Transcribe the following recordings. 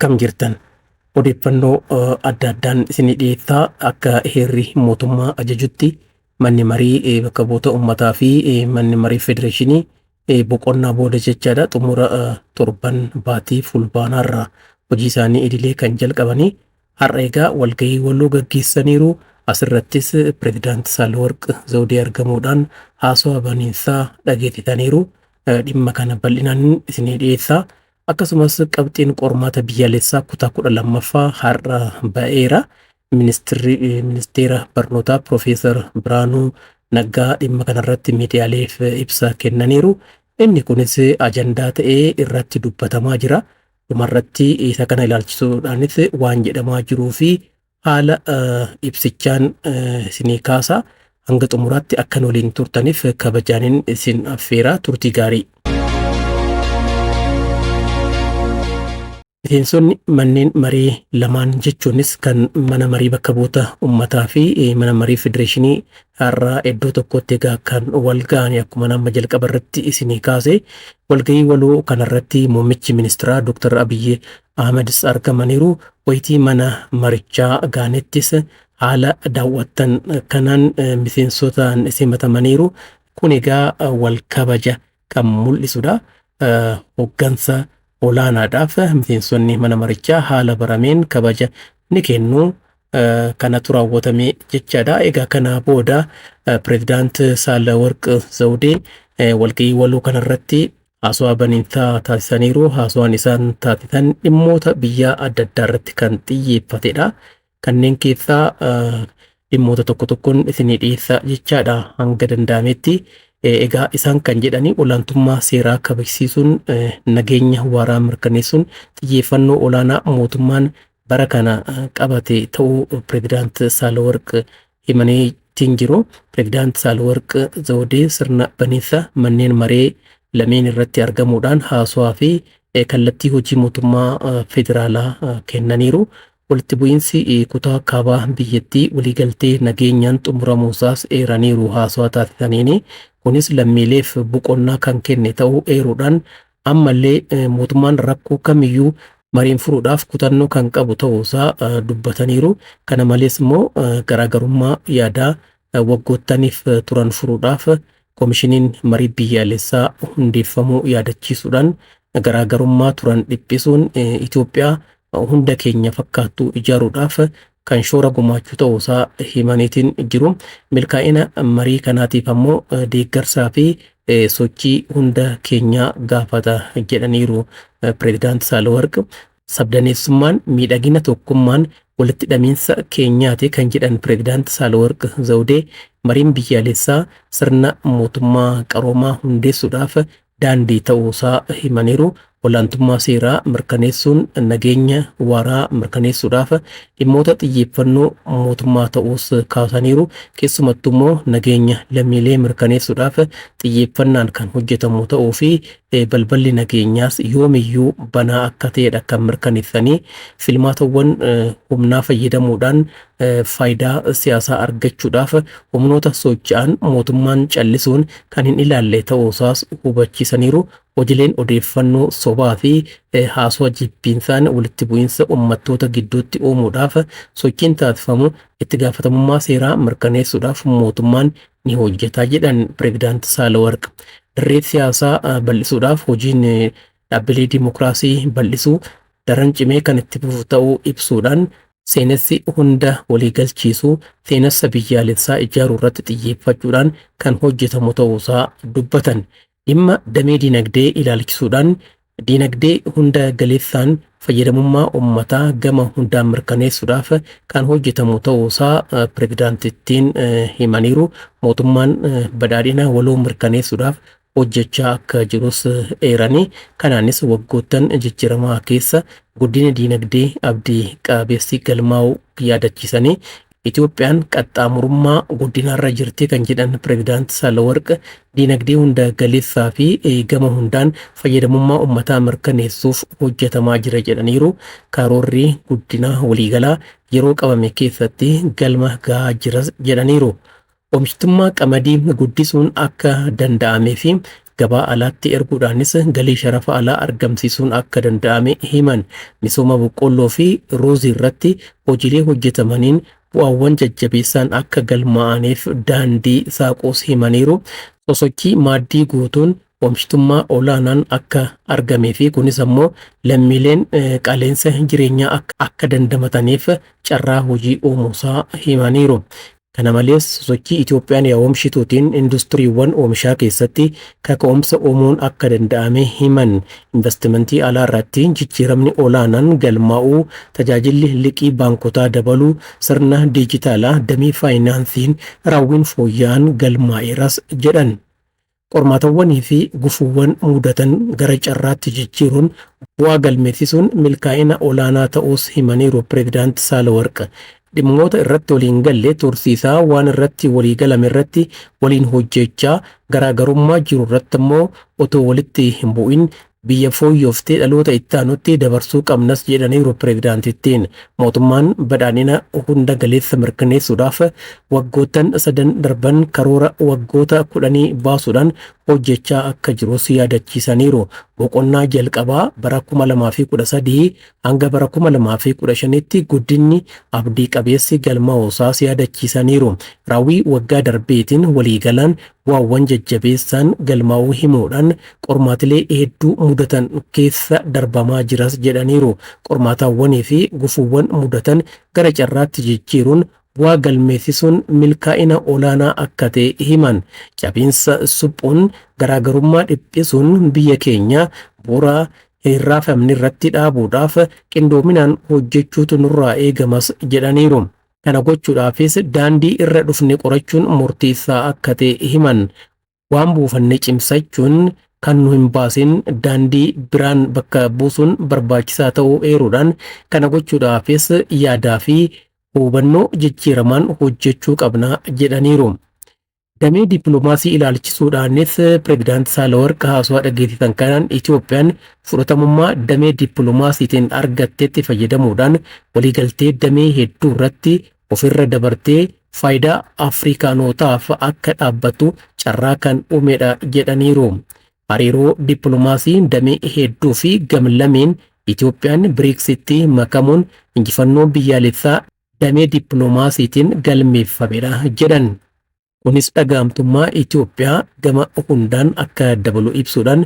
akkam jirtan odeeffannoo adda addaan isinii dhiyeessaa akka heerri mootummaa ajajutti manni marii bakka bu'oota uummataa fi manni marii federeeshinii boqonnaa booda jechaadha xumura torban baatii fulbaanaarraa hojii isaanii idilee kan jalqabanii har'a egaa walgahii waloo gaggeessaniiru. Asirrattis pireezidaanti Saahilewarq Zawudee argamuudhaan haasawaa baniinsaa dhageessisaniiru. Dhimma kana bal'inaan isinii dhiyeessaa. Akkasumas qabxiin qormaata biyyaalessaa kutaa 12ffaa har'a ba'eera. Ministeera barnootaa Piroofeesar Biraanuu Naggaa dhimma kanarratti miidiyaaleef ibsa kennaniiru. Inni kunis ajandaa ta'ee irratti dubbatamaa jira. Dhumarratti isa kana ilaalchisuudhaanis waan jedhamaa jiruu fi haala ibsichaan isinii kaasaa hanga xumuraatti akkan waliin turtaniif kabajaanin isin affeeraa turtii gaarii. Miseensonni manneen marii lamaan jechuunis kan mana marii bakka bu'oota uummataa fi mana marii federeeshinii har'a iddoo tokkotti egaa kan wal ga'an akkuma nama jalqaba irratti isinii kaase walgahii waloo kanarratti muummichi ministeeraa Dr. Abiyyi Ahmedis argamaniiru. Wayitii mana marichaa gaanettis haala daawwattan kanaan miseensotaan simatamaniiru. Kun egaa wal kabaja kan mul'isudha. Hoggansa olaanaadhaaf miseensonni mana marichaa haala barameen kabaja ni kennu. Kanatu raawwatame jechaadha. Egaa kana booda pireezidaanti Saahilewarq Zawudee walgahii waloo kanarratti haasawaa baniinsaa taasisaniiru. Haasawaan isaan taasisan dhimmoota biyya adda addaa irratti kan xiyyeeffatedha. Kanneen keessaa dhimmoota tokko tokkoon isinii dhiyeessaa jechaadha hanga danda'ametti. Egaa isaan kan jedhani olaantummaa seeraa kabachiisuun nageenya waaraa mirkaneessuun xiyyeeffannoo olaanaa mootummaan bara kana qabate ta'uu pireezidaanti Saahilewarq himanii jiru. Pireezidaanti Saahilewarq Zawudee sirna baniinsa manneen maree lameen irratti argamuudhaan haasawaa fi kallattii hojii mootummaa federaalaa kennaniiru. Walitti bu'iinsi kutaa kaabaa biyyattii waliigaltee nageenyaan xumuramuusaas eeraniiru haasawaa taasisaniini. Kunis lammiileef boqonnaa kan kenne ta'uu eeruudhaan ammallee mootummaan rakkoo kamiyyuu mariin furuudhaaf kutannoo kan qabu ta'uusaa dubbataniiru. Kana malees immoo garaagarummaa yaadaa waggoottaniif turan furuudhaaf koomishiniin marii biyyaalessaa hundeeffamuu yaadachiisuudhaan garaagarummaa turan dhiphisuun Itoophiyaa hunda keenya fakkaattu ijaaruudhaaf kan shoora gumaachuu ta'uusaa himaniitiin jiru. Milkaa'ina marii kanaatiif ammoo deeggarsaa fi sochii hunda keenya gaafata jedhaniiru pireezidaanti Saahilewarq. Sabdaneessummaan miidhagina tokkummaan walitti hidhamiinsa keenyaati kan jedhan pireezidaanti Saahilewarq Zawudee mariin biyyaalessaa sirna mootummaa qaroomaa hundeessuudhaaf daandii ta'uusaa himaniiru. Olaantummaa seeraa mirkaneessuun nageenya waaraa mirkaneessuudhaaf dhimmoota xiyyeeffannoo mootummaa ta'uus kaasaniiru. Keessumattuu immoo nageenya lammiilee mirkaneessuudhaaf xiyyeeffannaan kan hojjetamu ta'uu fi balballi nageenyaas yoomiyyuu banaa akka ta'edha kan mirkaneessanii. Filmaatawwan humnaa fayyadamuudhaan faayidaa siyaasaa argachuudhaaf humnoota socho'an mootummaan callisuun kan hin ilaalle ta'uusaas hubachiisaniiru. Hojiileen odeeffannoo sobaa fi haasawaa jibbiinsaan walitti bu'iinsa uummattoota gidduutti uumuudhaaf sochiin taasifamu itti gaafatamummaa seeraa mirkaneessuudhaaf mootummaan ni hojjeta jedhan pireezidaanti Saahilewarq. Dirree siyaasaa bal'isuudhaaf hojiin dhaabbilee dimokiraasii bal'isuu daran cimee kan itti fufu ta'uu ibsuudhaan seenessi hunda waliigalchiisuu seenessa biyyaalessaa ijaaruu irratti xiyyeeffachuudhaan kan hojjetamu ta'uusaa dubbatan. Dhimma damee dinagdee ilaalchisuudhaan dinagdee hunda galeessaan fayyadamummaa uummataa gama hundaan mirkaneessuudhaaf kan hojjetamu ta'uusaa pireezidaantittiin himaniiru. Mootummaan badhaadhina waloo mirkaneessuudhaaf hojjechaa akka jirus eeranii. Kanaanis waggoottan jijjiiramaa keessa guddina dinagdee abdii qabeessi galmaa'uu yaadachiisanii Itoophiyaan qaxxaamurummaa guddinaarra jirti kan jedhan pireezidaanti Saahilewarq dinagdee hunda galeessaa fi gama hundaan fayyadamummaa uummataa mirkaneessuuf hojjetamaa jira jedhaniiru. Karoorri guddina waliigalaa yeroo qabame keessatti galma gahaa jira jedhaniiru. Oomishtummaa qamadii guddisuun akka danda'amee fi gabaa alaatti erguudhaanis galii sharafa alaa argamsiisuun akka danda'ame himan. Misooma boqqolloo fi ruuzii irratti hojiilee hojjetamaniin bu'aawwan jajjabeessaan akka galmaa'aniif daandii saaquus himaniiru. Sosochii maaddii guutuun oomishtummaa olaanaan akka argamee fi kunis ammoo lammiileen qaaleensa jireenyaa akka dandamataniif carraa hojii uumuusaa himaniiru. Kana malees sosochii Itoophiyaan oomishituutiin industiriiwwan oomishaa keessatti kaka'umsa uumuun akka danda'ame himan. Investimentii alaa irratti jijjiiramni olaanaan galmaa'uu, tajaajilli liqii baankotaa dabaluu, sirna diijitaalaa damee faayinaansiin raawwiin fooyya'aan galmaa'eeras jedhan. Qormaatawwanii fi gufuuwwan mudatan gara carraatti jijjiiruun bu'aa galmeessisuun milkaa'ina olaanaa ta'uus himaniiru. Pireezidaanti Saalawarq dhimmoota irratti waliin galle tursiisaa waan irratti walii galame irratti waliin hojjechaa garaagarummaa jiru irratti immoo otoo walitti hin bu'in biyya fooyyooftee dhaloota itti aanutti dabarsuu qabnas jedhaniiru. Pireezidaantittiin mootummaan badhaadhina hunda galeessa mirkaneessuudhaaf waggoottan 3 darban karoora waggoota 10 baasuudhaan hojjechaa akka jirus yaadachiisaniiru. Boqonnaa jalqabaa bara 2013 hanga bara 2015tti guddinni abdii qabeessi galmaa'uusaas yaadachiisaniiru. Raawwii waggaa darbeetiin waliigalaan bu'aawwan jajjabeessaan galmaa'uu himuudhaan qormaatilee hedduu mudatan keessa darbamaa jiras jedhaniiru. Qormaatawwanii fi gufuuwwan mudatan gara carraatti jijjiiruun bu'aa galmeessisuun milkaa'ina olaanaa akka ta'e himan. Cabiinsa suphuun garaagarummaa dhiphisuun biyya keenya bu'uura hin raafamne irratti dhaabuudhaaf qindoominaan hojjechuutu nurraa eegamas jedhaniiru. Kana gochuudhaafis daandii irra dhufne qorachuun murteessaa akka ta'e himan. Waan buufanne cimsachuun kan nu hin baasin daandii biraan bakka buusuun barbaachisaa ta'uu eeruudhaan kana gochuudhaafis yaadaa fi hubannoo jijjiiramaan hojjechuu qabna jedhaniiru. Damee dippiloomaasii ilaalchisuudhaanis Pireezidaanti Saalawarq haasawaa dhageessisan kanaan Itoophiyaan fudhatamummaa damee dippiloomaasiitiin argatteetti fayyadamuudhaan waliigaltee damee hedduu irratti ofirra dabartee faayidaa Afrikaanotaaf akka dhaabbattu carraa kan uumedha jedhaniiru. Hariiroo dippiloomaasii damee hedduu fi gamlameen Itoophiyaan BRICSitti makamuun injifannoo biyyaalessaa damee dippiloomaasiitiin galmeeffamedha jedhan. Kunis dhaga'amtummaa Itoophiyaa gama hundaan akka dabalu ibsuudhaan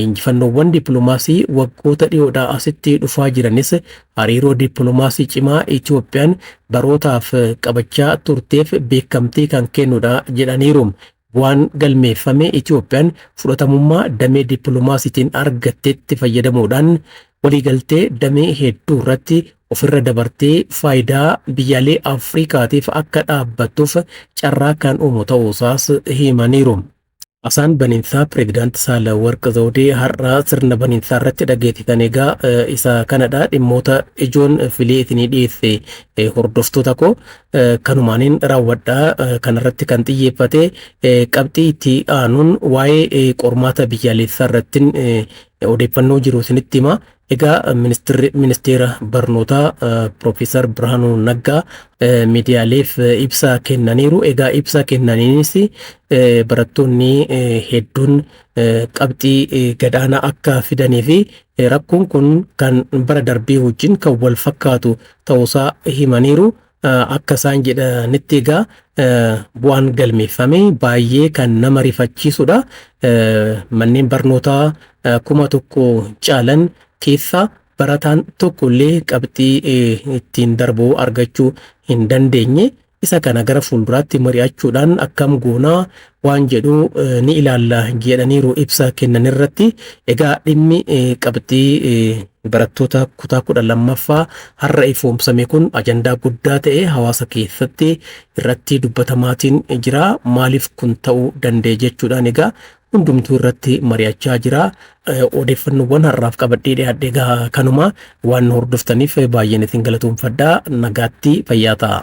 injifannoowwan dippiloomaasii waggoota dhiyoodhaa asitti dhufaa jiranis hariiroo dippiloomaasii cimaa Itoophiyaan barootaaf qabachaa turteef beekamtii kan kennudha jedhaniiru. Waan galmeeffame Itoophiyaan fudhatamummaa damee dippiloomaasiitiin argatteetti fayyadamuudhaan waliigaltee damee hedduu irratti ofirra dabartee faayidaa biyyaalee Afrikaatiif akka dhaabbattuuf carraa kan uumu ta'uusaas himaniiru. Asaan baniinsaa Pireezidaanti Saalawarq Zawudee har'a sirna baniinsaa irratti dhageessisan egaa isa kanadha. Dhimmoota ijoon filee isinii dhiyeesse hordoftoota koo kanumaaniin raawwadhaa. Kanarratti kan xiyyeeffate qabxii itti aanuun waa'ee qormaata biyyaalessaa irratti odeeffannoo jiru isinitti hima. Egaa ministeera barnootaa Profeesar Birhaanuu Naggaa miidiyaaleef ibsa kennaniiru. Egaa ibsa kennaniinis barattoonni hedduun qabxii gadaanaa akka fidanii fi rakkoon kun kan bara darbee wajjin kan wal fakkaatu ta'uusaa himaniiru. Akka isaan jedhanitti egaa bu'aan galmeeffame baay'ee kan nama rifachiisudha. Manneen barnootaa 1,000 caalan keessa barataan tokkollee qabxii ittiin darbuu argachuu hin dandeenye. Isa kana gara fuulduraatti mari'achuudhaan akkam goonaa waan jedhu ni ilaalla jedhaniiru ibsa kennan irratti. Egaa dhimmi qabxii barattoota kutaa 12ffaa har'a ifoomsame kun ajandaa guddaa ta'e hawaasa keessatti irratti dubbatamaatiin jira. Maaliif kun ta'uu danda'e jechuudhaan egaa hundumtuu irratti mari'achaa jira. Odeeffannoowwan har'aaf qabadhee dhiyaadhe egaa kanuma waan hordoftaniif baay'een isin galatoomfadhaa. Nagaatti fayyaa ta'a.